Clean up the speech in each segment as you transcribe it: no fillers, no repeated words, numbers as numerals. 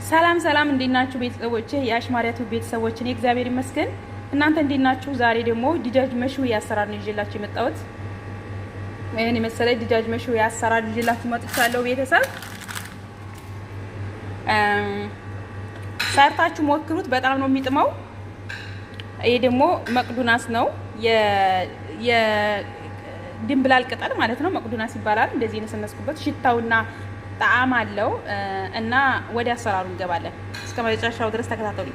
ሰላም ሰላም፣ እንዴት ናችሁ ቤተሰቦቼ? የአሽማሪያቱ ቤተሰቦች እኔ እግዚአብሔር ይመስገን። እናንተ እንዴት ናችሁ? ዛሬ ደግሞ ዲጃጅ መሽዊ አሰራር ነው ይዤላችሁ የመጣሁት። እኔ መሰለኝ ዲጃጅ መሽዊ አሰራር ይዤላችሁ መጥቻለሁ። ቤተሰብ ሰርታችሁ ሞክሩት፣ በጣም ነው የሚጥመው። ይሄ ደግሞ መቅዱናስ ነው፣ የድንብላል ቅጠል ማለት ነው። መቅዱናስ ይባላል። እንደዚህ ነሰነስኩበት፣ ሽታውና ጣዕም አለው እና ወደ አሰራሩ እንገባለን። እስከ መጨረሻው ድረስ ተከታተሉ።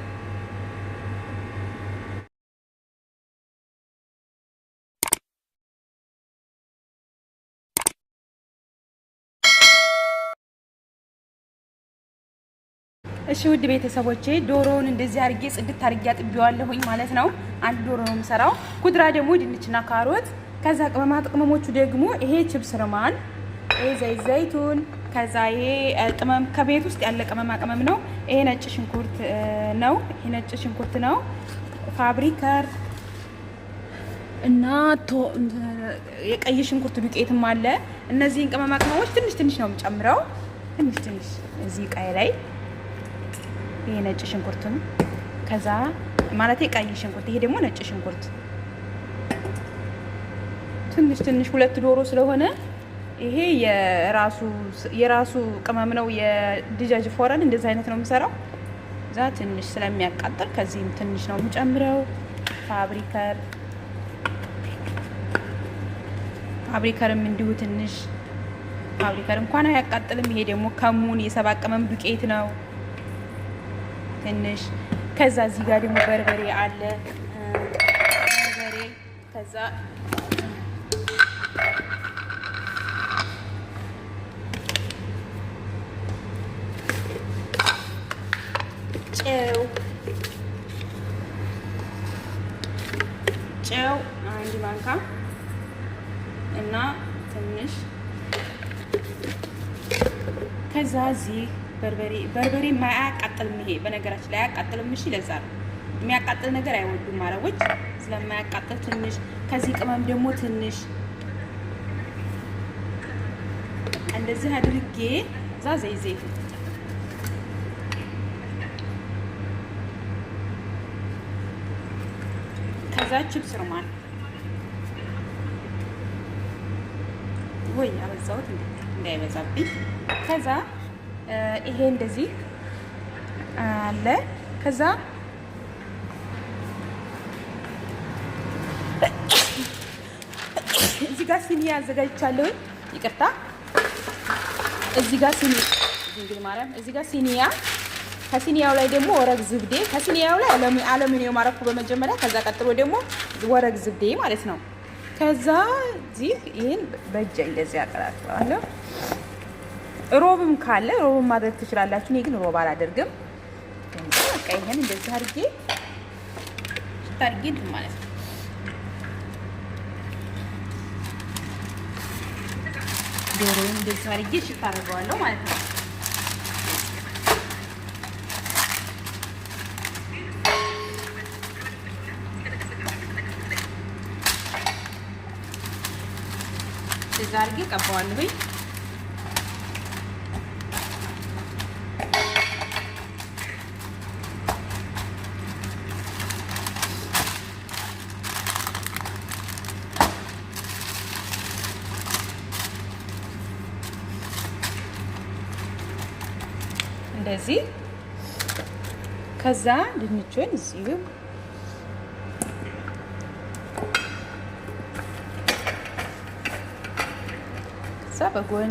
እሺ ውድ ቤተሰቦቼ ዶሮውን እንደዚህ አርጌ ጽድት አርጌ አጥቤዋለሁኝ ማለት ነው። አንድ ዶሮ ነው የምሰራው። ኩድራ ደግሞ ድንችና ካሮት፣ ከዛ ቅመማ ቅመሞቹ ደግሞ ይሄ ችብስ ርማን፣ ይሄ ዘይቱን፣ ከዛ ይሄ ቅመም ከቤት ውስጥ ያለ ቅመማ ቅመም ነው። ይሄ ነጭ ሽንኩርት ነው። ይሄ ነጭ ሽንኩርት ነው። ፋብሪከር እና የቀይ ሽንኩርት ዱቄትም አለ። እነዚህን ቅመማ ቅመሞች ትንሽ ትንሽ ነው የምጨምረው። ትንሽ ትንሽ እዚህ ቃይ ላይ ይሄ ነጭ ሽንኩርትም ከዛ ማለት ቀይ ሽንኩርት፣ ይሄ ደግሞ ነጭ ሽንኩርት ትንሽ ትንሽ። ሁለት ዶሮ ስለሆነ ይሄ የራሱ ቅመም ነው። የዲጃጅ ፎረን እንደዚህ አይነት ነው የምሰራው። እዛ ትንሽ ስለሚያቃጥል ከዚህም ትንሽ ነው የምጨምረው። ፋብሪከርም እንዲሁ ትንሽ። ፋብሪከር እንኳን አያቃጥልም። ይሄ ደግሞ ከሙን የሰባት ቅመም ዱቄት ነው ትንሽ። ከዛ እዚህ ጋር ደግሞ በርበሬ አለ። በርበሬ ከዛ ጨው አንድ ማንካ እና ትንሽ። ከዛ እዚህ በርበሬ አያቃጥልም። ይሄ በነገራችን ላይ አያቃጥልም። እሺ ለዛ ነው የሚያቃጥል ነገር አይወዱም አረቦች፣ ስለማያቃጥል ትንሽ። ከዚህ ቅመም ደግሞ ትንሽ እንደዚህ አድርጌ እዛ ዘይት ከዛ ችብስ ርማን ወይ አበዛሁት እንዳይበዛብኝ። ከዛ ይሄ እንደዚህ አለ። ከዛ እዚህ ጋር ሲኒ አዘጋጅቻለሁ። ይቅርታ፣ እዚህ ጋር ሲኒ ድንግል ማርያም፣ እዚህ ጋር ሲኒያ፣ ከሲኒያው ላይ ደግሞ ወረግ ዝብዴ፣ ከሲኒያው ላይ አሉሚኒየም አረኩ በመጀመሪያ። ከዛ ቀጥሎ ደግሞ ወረግ ዝብዴ ማለት ነው። ከዛ እዚህ ይሄን በእጄ እንደዚህ አቀላቅለዋለሁ። ሮብም ካለ ሮብም ማድረግ ትችላላችሁ። እኔ ግን ሮብ አላደርግም። በቃ ይሄን እንደዚህ አድርጌ ታርጌት ማለት ነው። ዶሮውን እንደዚህ አድርጌ ሽታ አደርገዋለሁ ማለት ነው። እንደዚህ አድርጌ ቀባዋለሁ። እንደዚህ ከዛ ድንቹን እዚሁ ከዛ በጎን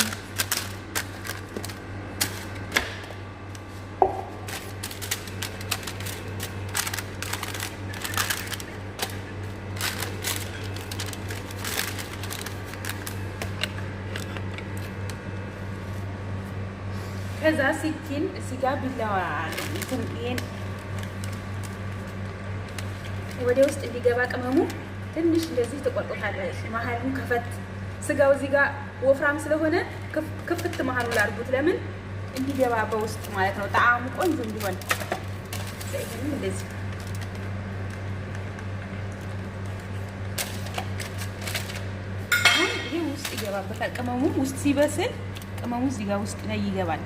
ከዛ ሲኪን እዚህ ጋር ቢላዋ ይሄን ወደ ውስጥ እንዲገባ ቅመሙ ትንሽ እንደዚህ ተቆርጦታለሽ። መሀሉን ከፈት ስጋው እዚህ ጋር ወፍራም ስለሆነ ክፍት መሀሉ ላድርጉት። ለምን እንዲገባ በውስጥ ማለት ነው፣ ጣዕሙ ቆንጆ እንዲሆን። ይሄን እንደዚህ ይሄ ውስጥ ይገባበታል። ቅመሙ ውስጥ ሲበስል ቅመሙ እዚህ ጋር ውስጥ ላይ ይገባል።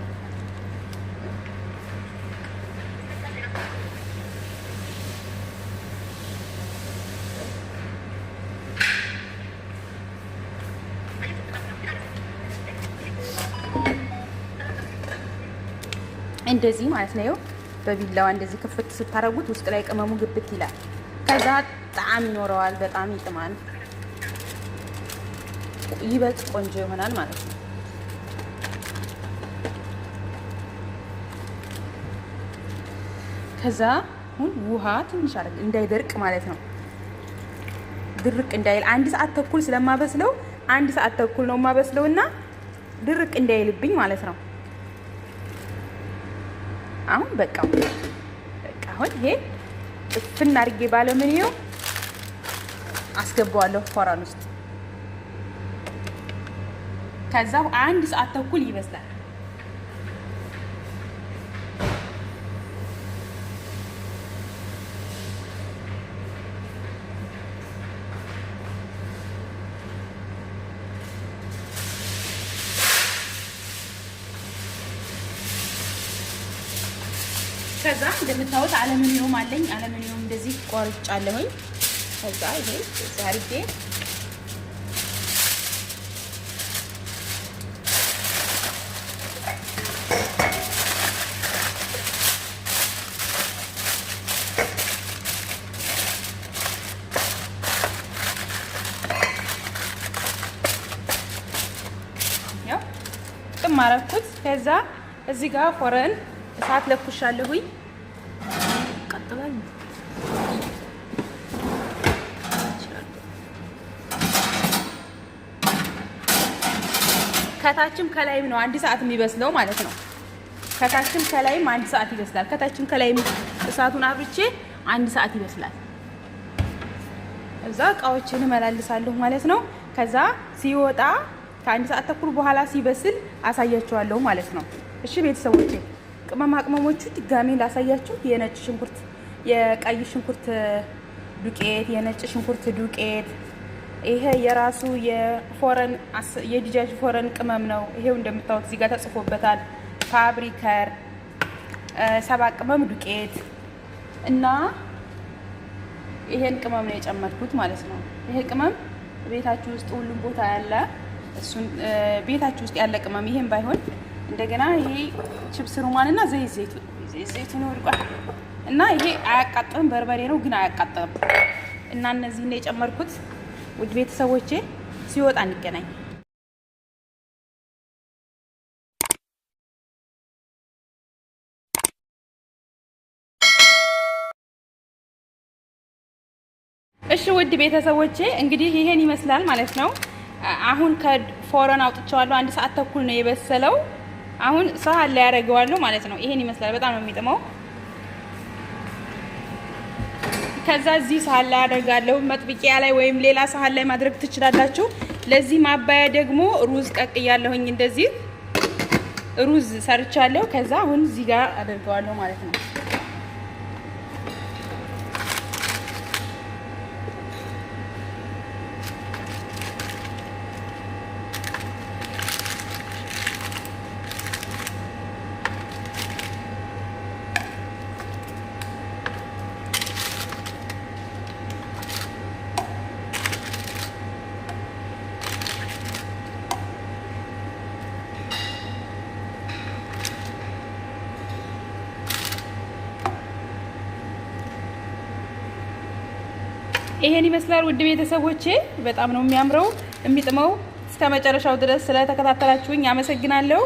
እንደዚህ ማለት ነው። በቢላዋ እንደዚህ ክፍት ስታረጉት ውስጥ ላይ ቅመሙ ግብት ይላል። ከዛ ጣዕም ይኖረዋል። በጣም ይጥማል። ይበልጥ ቆንጆ ይሆናል ማለት ነው። ከዛ አሁን ውሃ ትንሽ አድርግ እንዳይደርቅ ማለት ነው። ድርቅ እንዳይል 1 ሰዓት ተኩል ስለማበስለው 1 ሰዓት ተኩል ነው የማበስለውና ድርቅ እንዳይልብኝ ማለት ነው። አሁን በቃ አሁን ይሄ ጥፍና አድርጌ ባለምንየው አስገባዋለሁ ፎራን ውስጥ። ከዛ 1 ሰዓት ተኩል ይበስላል። ከዛ እንደምታዩት አለምኒየም አለኝ። አለምኒየም እንደዚህ ቆርጫለሁኝ። ከዛ ይሄ አድርጌ ያው ጥም አደረኩት። ከዛ እዚህ ጋር ፎረን እሳት ለኩሻለሁኝ። ቀጥላል ከታችም ከላይም ነው 1 ሰዓት የሚበስለው ማለት ነው። ከታችም ከላይም 1 ሰዓት ይበስላል። ከታችም ከላይም እሳቱን አብርቼ 1 ሰዓት ይበስላል። እዛ እቃዎችን እመላልሳለሁ ማለት ነው። ከዛ ሲወጣ ከ1 ሰዓት ተኩል በኋላ ሲበስል አሳያችኋለሁ ማለት ነው። እሺ ቤተሰቦቼ ቅመማ ቅመሞቹ ድጋሜ ላሳያችሁ። የነጭ ሽንኩርት፣ የቀይ ሽንኩርት ዱቄት፣ የነጭ ሽንኩርት ዱቄት፣ ይሄ የራሱ የፎረን የዲጃጅ ፎረን ቅመም ነው። ይሄው እንደምታዩት እዚህ ጋር ተጽፎበታል። ፋብሪከር 7 ቅመም ዱቄት እና ይሄን ቅመም ነው የጨመርኩት ማለት ነው። ይሄ ቅመም ቤታችሁ ውስጥ ሁሉም ቦታ ያለ እሱን ቤታችሁ ውስጥ ያለ ቅመም ይሄን ባይሆን እንደገና ይሄ ቺፕስ ሩማን እና ዘይት ነው ይልቋል እና ይሄ አያቃጥልም። በርበሬ ነው ግን አያቃጥልም። እና እነዚህ ነው የጨመርኩት። ውድ ቤተሰቦቼ ሲወጣ እንገናኝ። እሺ ውድ ቤተሰቦቼ እንግዲህ ይሄን ይመስላል ማለት ነው። አሁን ከፎረን አውጥቼዋለሁ። 1 ሰዓት ተኩል ነው የበሰለው። አሁን ሳህን ላይ ያደርገዋለሁ ማለት ነው። ይሄን ይመስላል። በጣም ነው የሚጥመው። ከዛ እዚህ ሳህን ላይ አደርጋለሁ። መጥብቂያ ላይ ወይም ሌላ ሳህን ላይ ማድረግ ትችላላችሁ። ለዚህ ማባያ ደግሞ ሩዝ ቀቅያለሁኝ። እንደዚህ ሩዝ ሰርቻለሁ። ከዛ አሁን እዚህ ጋር አደርገዋለሁ ማለት ነው። ይሄን ይመስላል ውድ ቤተሰቦቼ። በጣም ነው የሚያምረው የሚጥመው። እስከ መጨረሻው ድረስ ስለተከታተላችሁኝ አመሰግናለሁ።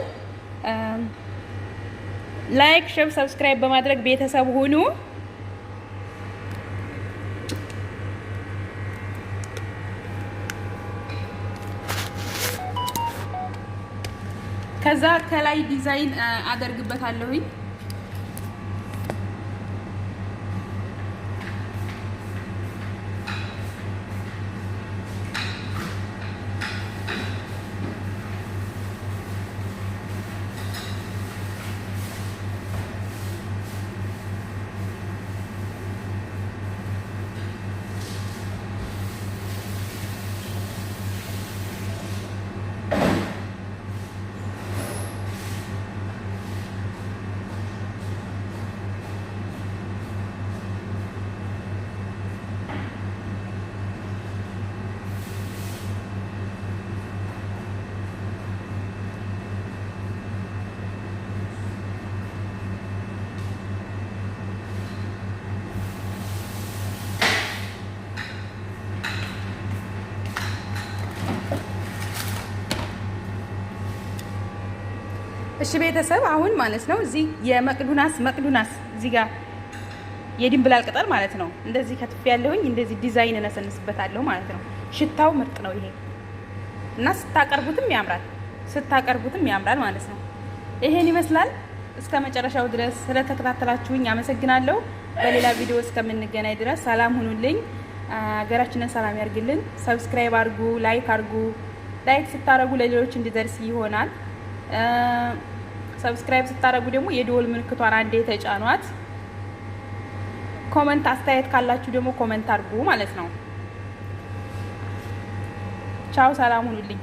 ላይክ፣ ሼር፣ ሰብስክራይብ በማድረግ ቤተሰብ ሁኑ። ከዛ ከላይ ዲዛይን አደርግበታለሁኝ። እሺ ቤተሰብ አሁን ማለት ነው እዚህ የመቅዱናስ እዚህ ጋር የድንብላል ቅጠል ማለት ነው እንደዚህ ከትፍ ያለሁኝ እንደዚህ ዲዛይን እነሰንስበታለሁ ማለት ነው። ሽታው ምርጥ ነው ይሄ እና ስታቀርቡትም ያምራል ማለት ነው። ይሄን ይመስላል። እስከ መጨረሻው ድረስ ስለተከታተላችሁኝ አመሰግናለሁ። በሌላ ቪዲዮ እስከምንገናኝ ድረስ ሰላም ሁኑልኝ። ሀገራችንን ሰላም ያርግልን። ሰብስክራይብ አድርጉ፣ ላይክ አድርጉ። ላይክ ስታረጉ ለሌሎች እንዲደርስ ይሆናል። ሰብስክራይብ ስታረጉ ደግሞ የደወል ምልክቷን አንዴ ተጫኗት። ኮመንት አስተያየት ካላችሁ ደግሞ ኮመንት አድርጉ ማለት ነው። ቻው፣ ሰላም ሁኑልኝ።